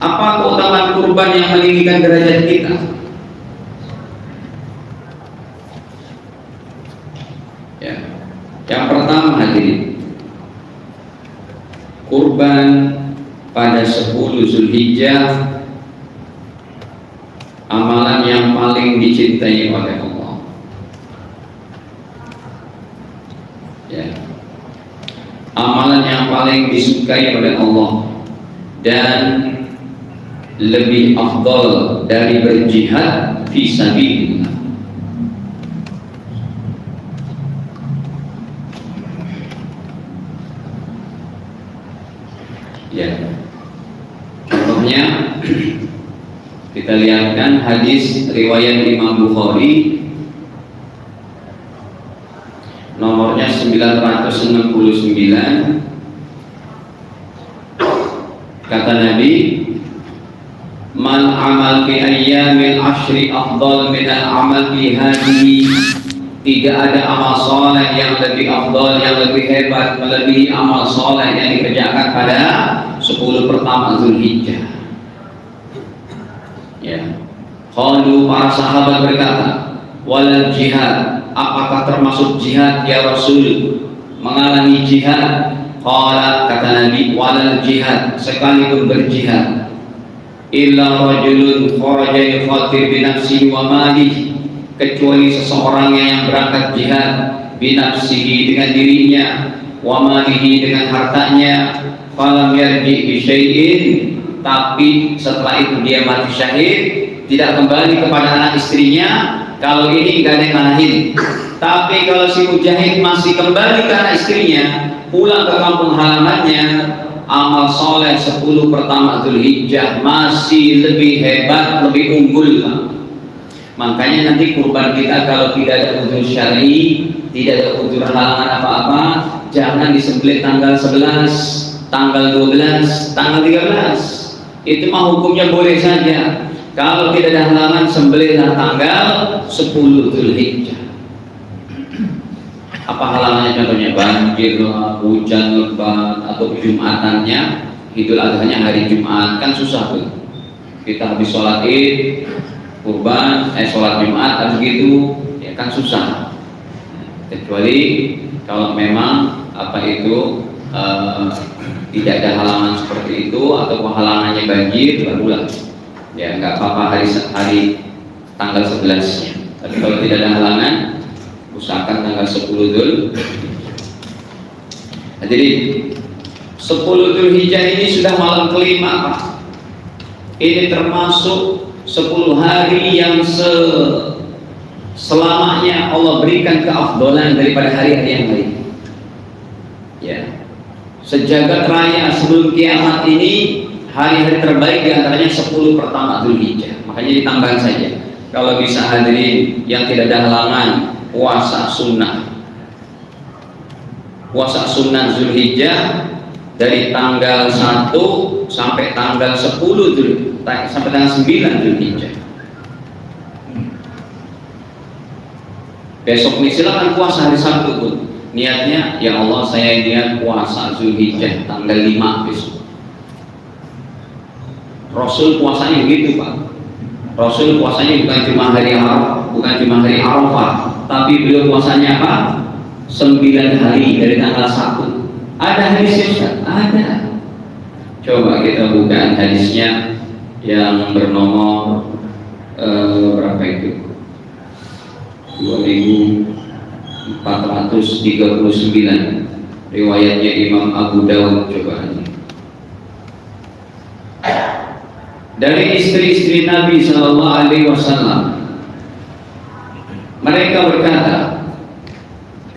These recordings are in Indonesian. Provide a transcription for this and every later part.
Apa keutamaan kurban yang meninggikan derajat kita? Ya. Yang pertama hadirin, kurban pada 10 Zulhijjah amalan yang paling dicintai oleh Allah. Ya. Amalan yang paling disukai oleh Allah dan lebih afdal dari berjihad fi sabilillah. Ya. Contohnya kita lihatkan hadis riwayat Imam Bukhari nomornya 969. Kata Nabi, "Man amal fi ayyamil ashri afdal min al-amal fi hadhihi." Tidak ada amal soleh yang lebih afdal, yang lebih hebat melebihi amal soleh yang dikerjakan pada 10 pertama Zulhijjah. Ya. Qalu, para sahabat berkata, "Walal jihad." Apakah termasuk jihad ya Rasul? Mengalami jihad? Qala, kata Nabi, "Walal jihad." Sekalipun berjihad. Illa rajulun kharaja yuqatil bi nafsihi wa malihi, kecuali seseorang yang berangkat jihad bi nafsihi, dengan dirinya, wa malihi, dengan hartanya, falam yarji bi syai'in, tapi setelah itu dia mati syahid, tidak kembali kepada anak istrinya. Kalau ini enggak ada yang ngalahin. Tapi kalau si mujahid masih kembali ke anak istrinya, pulang ke kampung halamannya, amal soleh 10 pertama Zulhijjah masih lebih hebat, lebih unggul. Makanya nanti kurban kita kalau tidak ada uzur syar'i, tidak ada uzur halangan apa-apa, jangan disembelih tanggal 11, tanggal 12, tanggal 13. Itu mah hukumnya boleh saja. Kalau tidak ada halangan, sembelihlah tanggal 10 Zulhijjah. Apa halangannya? Contohnya banjir, hujan lebat, atau Jumatannya, Idul Adhanya hari Jumat, kan susah tuh. Kita habis sholat Id, kurban, sholat Jumat, kan begitu, ya kan susah. Kecuali kalau memang tidak ada halangan seperti itu, atau halangannya banjir, barulah ya nggak apa-apa hari tanggal 11-nya. Tapi kalau tidak ada halangan, usahakan tanggal 10 Dzul. Jadi 10 Dzulhijjah ini sudah malam kelima, Pak. Ini termasuk 10 hari yang selamanya Allah berikan keafdolan daripada hari-hari yang lain. Ya. Sejagat raya sebelum kiamat ini, hari-hari terbaik diantaranya 10 pertama Dzulhijjah. Makanya ditambahkan saja, kalau bisa hadirin yang tidak ada halangan, puasa sunnah Zulhijjah dari tanggal 1 sampai tanggal 10 sampai tanggal 9 Zulhijjah. Besok nih silakan puasa hari Sabtu pun. Niatnya, ya Allah saya niat puasa Zulhijjah tanggal 5 besok. Rasul puasanya begitu, Pak. Rasul puasanya bukan cuma hari Arafah, tapi beliau puasanya apa? 9 hari dari tanggal 1. Ada hadisnya? Ada. Coba kita buka hadisnya yang bernomor berapa itu? 2439. Riwayatnya Imam Abu Dawud. Coba ini. Dari istri-istri Nabi Sallallahu Alaihi Wasallam, mereka berkata,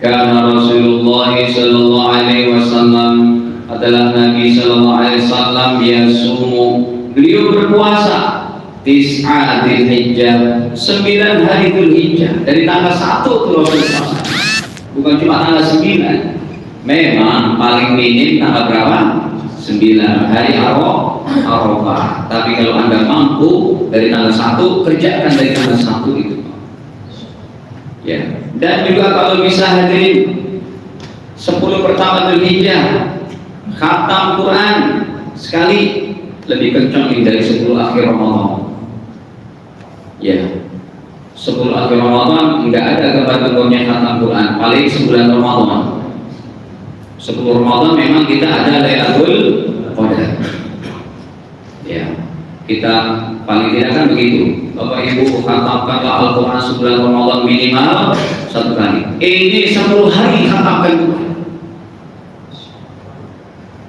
karena Rasulullah Sallallahu Alaihi Wasallam adalah Nabi Sallallahu Alaihi Wasallam, yasumu, beliau berpuasa tis'a Dzulhijjah, 9 hari Dzulhijjah, dari tanggal 1 tuh Rasul puasa, bukan cuma tanggal 9. Memang paling minim tanggal berapa? 9 hari Arafah. Tapi kalau Anda mampu dari tanggal 1, kerjakan dari tanggal 1 itu. Ya. Dan juga kalau bisa hadirin 10 pertama Dzulhijjah, khatam Quran sekali, lebih kencang nih dari 10 akhir Ramadan. Ya, 10 akhir Ramadan nggak ada gembar-gembornya khatam Quran, paling sebulan Ramadan. 10 Ramadan memang kita ada Lailatul Qadar. Ya, kita paling tidak kan begitu. Bapak Ibu khatamkanlah Al-Quran sebulan Ramadan minimal 1 kali. Ini 10 hari khatamkan Quran.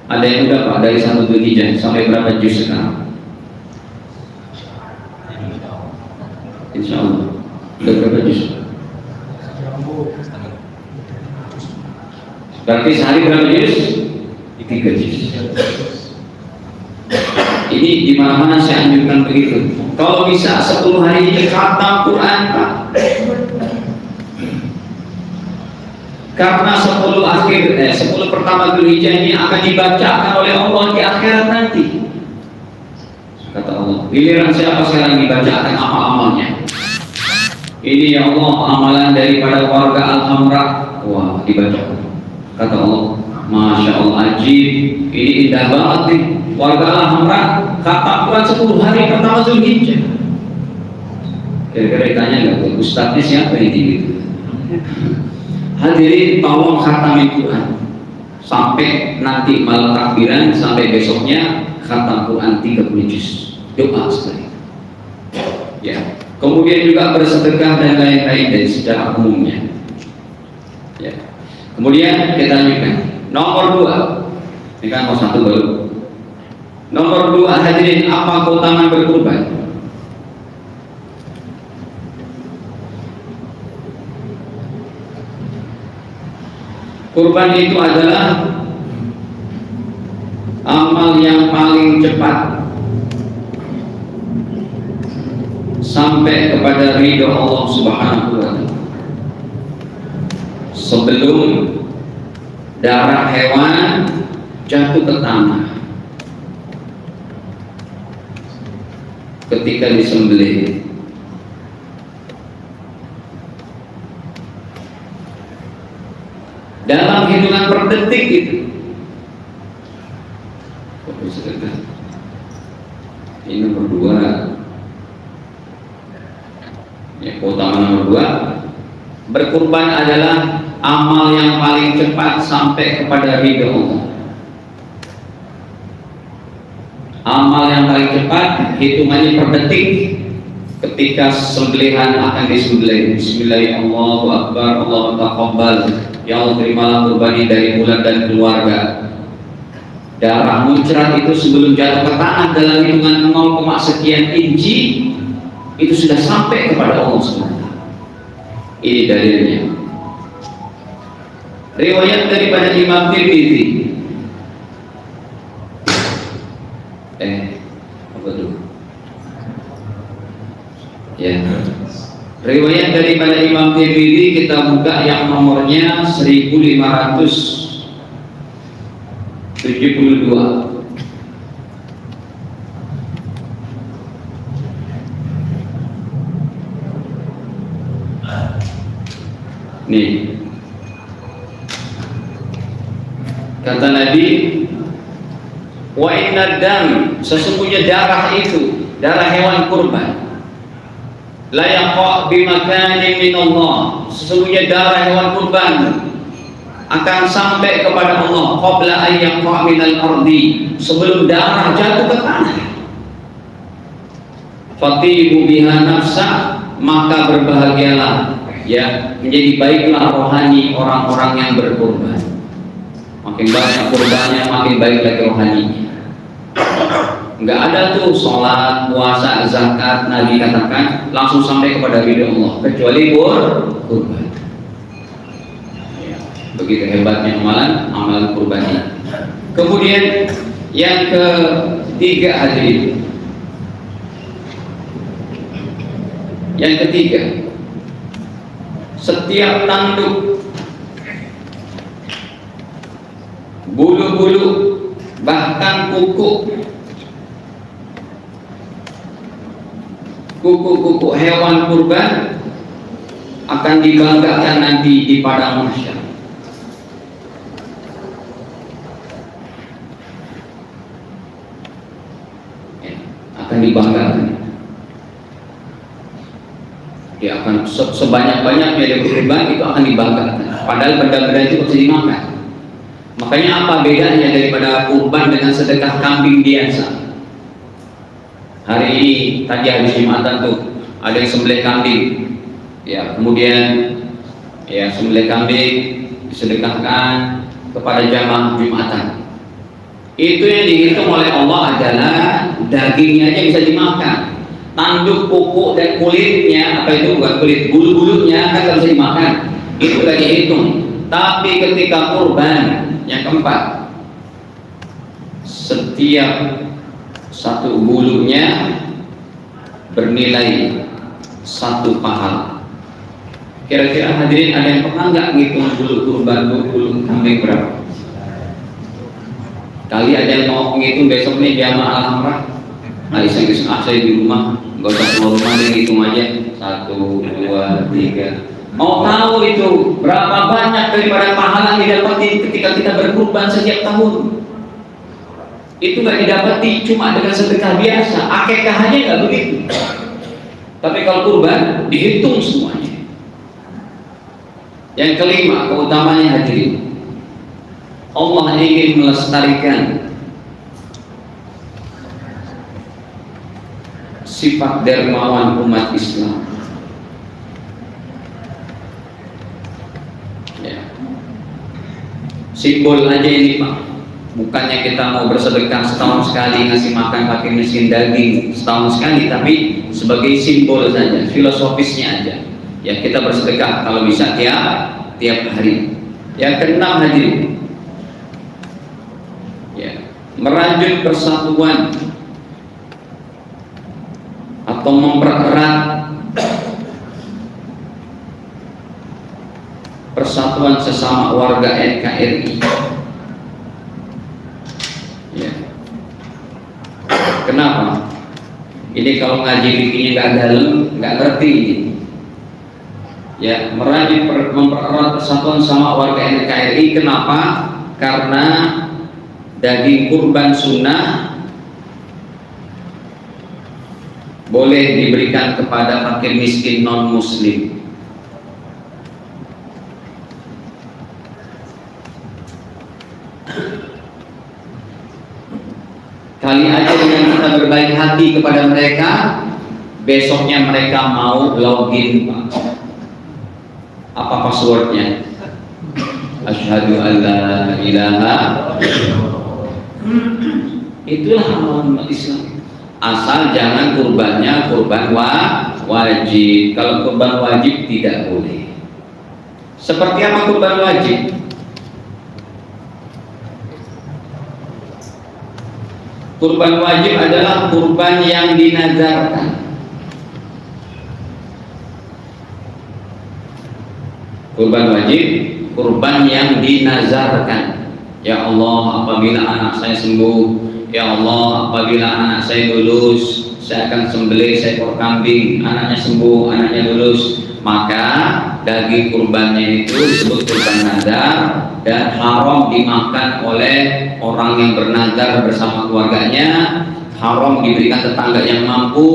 Ada yang udah Pak dari 1 Dzulhijjah sampai berapa juz sekarang? Insya Allah udah berapa juz? Berarti sehari berapa juz? 3 juz. Ini di mana-mana saya anjurkan begitu. Kalau bisa 10 hari ini khatam Quran Pak. Karena 10 pertama Dzulhijjah ini akan dibacakan oleh Allah di akhirat nanti. Kata Allah, giliran siapa sekarang dibacakan apa amalnya? Ini ya Allah amalan daripada warga Al-Hamra. Wah, dibacakan. Kata Allah, Masya Allah ajib. Ini indah banget nih. Warga Al-Hamra khatam Quran 10 hari pertama Dzulhijjah. Kira-kira ditanya nggak, Ustadznya siapa ini gitu? Hadirin tolong khatamin Quran sampai nanti malam takbiran, sampai besoknya khatam Quran 30 juz. Doa sekali. Ya. Kemudian juga bersedekah dan lain-lain dari secara umumnya. Ya. Kemudian kita lanjutkan. Nomor 2. Ini kan mau 1 baru. Nomor 2 hadirin, apa keutamaan berkurban? Kurban itu adalah amal yang paling cepat sampai kepada ridho Allah Subhanahu wa Ta'ala. Sebelum darah hewan jatuh ke tanah ketika disembelih, dalam hitungan per detik itu. Ini nomor 2. Ya, keutamaan nomor 2, berkurban adalah amal yang paling cepat sampai kepada ridho Allah. Amal yang paling cepat hitungannya per detik ketika sembelihan akan disembelih. Bismillahirrahmanirrahim, Allahu Akbar, Allahu taqabbal. Ya Allah, terimalah kurban dari bulan dan keluarga. Darah muncrat itu sebelum jatuh ke tanah dalam hitungan 0, sekian inci itu sudah sampai kepada Allah SWT. Ini dalilnya. Riwayat daripada Imam Tirmidzi. Apa dulu? Ya. Riwayat daripada Imam Tirmidzi, kita buka yang nomornya 1572. Nih, kata Nabi, wa inna dam, sesungguhnya darah itu, darah hewan kurban, la yaqa' bimakanin min Allah, sesungguhnya darah hewan kurban akan sampai kepada Allah qabla an yaqa' minal ardi, sebelum darah jatuh ke tanah. Fatibu biha nafsa, maka berbahagialah, ya, menjadi baiklah rohani orang-orang yang berkurban. Makin banyak kurbannya, makin baik lagi rohaninya. Enggak ada tuh sholat, puasa, zakat, Nabi katakan langsung sampai kepada ridho Allah, kecuali kurban. Ya, begitu hebatnya amalan kurban ini. Kemudian yang ketiga hadirin, yang ketiga, setiap tanduk, bulu-bulu, bahkan kuku hewan kurban akan dibanggakan nanti di padang mahsyar. akan dibanggakan. Dia akan sebanyak-banyaknya dia berkurban itu akan dibanggakan. Padahal benda-benda itu bisa dimakan. Makanya apa bedanya daripada kurban dengan sedekah kambing biasa? Hari ini tadi habis Jumatan tuh ada yang sembelih kambing, ya kemudian ya sembelih kambing disedekahkan kepada jamaah Jumatan. Itu yang dihitung oleh Allah adalah dagingnya aja bisa dimakan. Tanduk, pupuk dan kulitnya, apa itu bukan kulit, bulu-bulunya kan bisa dimakan. Itu lagi hitung. Tapi ketika kurban yang keempat, setiap satu bulunya bernilai satu pahala. Kira-kira hadirin ada yang pernah nggak ngitung bulu kurban, bulu kambing berapa? Kali ada yang mau ngitung besok nih jamaah Al-Hamrah? Iseng-iseng saya di rumah, nggak usah keluar rumah deh, hitung aja 1, 2, 3. Mau tahu itu berapa banyak daripada pahala yang didapati ketika kita berkurban setiap tahun? Itu nggak didapati cuma dengan sedekah biasa. Akikah aja nggak begitu. Tapi kalau kurban dihitung semuanya. Yang kelima, keutamanya hadirin, Allah ingin melestarikan sifat dermawan umat Islam. Ya. Simbol aja ini Pak. Bukannya kita mau bersedekah setahun sekali ngasih makan fakir miskin daging setahun sekali, tapi sebagai simbol saja, filosofisnya aja. Ya kita bersedekah kalau bisa tiap hari. Yang keenam hadirin, ya merajut persatuan atau mempererat persatuan sesama warga NKRI. Ya. Kenapa? Ini kalau ngaji bikinnya nggak dalam, nggak ngerti ini. Ya, merajut mempererat persatuan sama warga NKRI. Kenapa? Karena daging kurban sunnah boleh diberikan kepada fakir miskin non muslim. Kali aja dengan kita berbaik hati kepada mereka, besoknya mereka mau login Pak. Apa passwordnya? Asyhadu an la ilaha. Itulah amalan Islam. Asal jangan kurbannya kurban wajib. Kalau kurban wajib tidak boleh. Seperti apa kurban wajib? Kurban wajib adalah kurban yang dinazarkan. Kurban wajib, kurban yang dinazarkan. Ya Allah, apabila anak saya sembuh, ya Allah, apabila anak saya lulus, saya akan sembelih seekor kambing. Anaknya sembuh, anaknya lulus, maka daging kurbannya itu disebut kurban nazar dan haram dimakan oleh orang yang bernazar bersama keluarganya, haram diberikan tetangga yang mampu,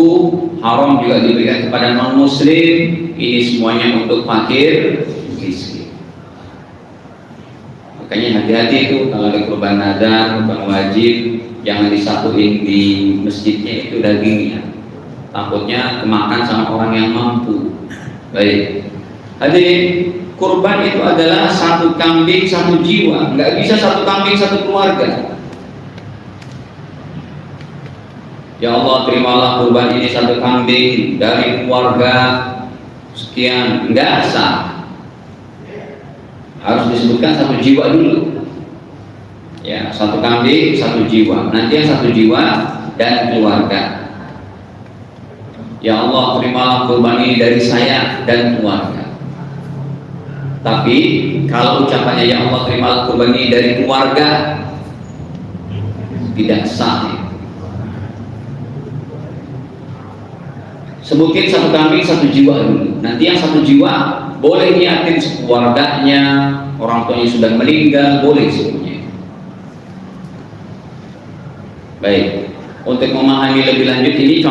haram juga diberikan kepada non muslim. Ini semuanya untuk fakir miskin. Makanya hati-hati itu kalau ada kurban nazar, kurban wajib, jangan disatuin di masjidnya itu dagingnya, takutnya kemakan sama orang yang mampu. Baik, hadirin, kurban itu adalah satu kambing satu jiwa, nggak bisa satu kambing satu keluarga. Ya Allah, terimalah kurban ini satu kambing dari keluarga sekian, nggak sah. Harus disebutkan satu jiwa dulu. Ya, satu kambing satu jiwa. Nanti yang satu jiwa dan keluarga. Ya Allah, terimalah kurban ini dari saya dan keluarga. Tapi kalau ucapannya ya Allah, terimalah kurban ini dari keluarga, tidak sah. Sebutin satu kambing satu jiwa dulu. Nanti yang satu jiwa boleh niatin sekeluarganya, orang tuanya sudah meninggal, boleh semuanya. Baik, Untuk memahami lebih lanjut ini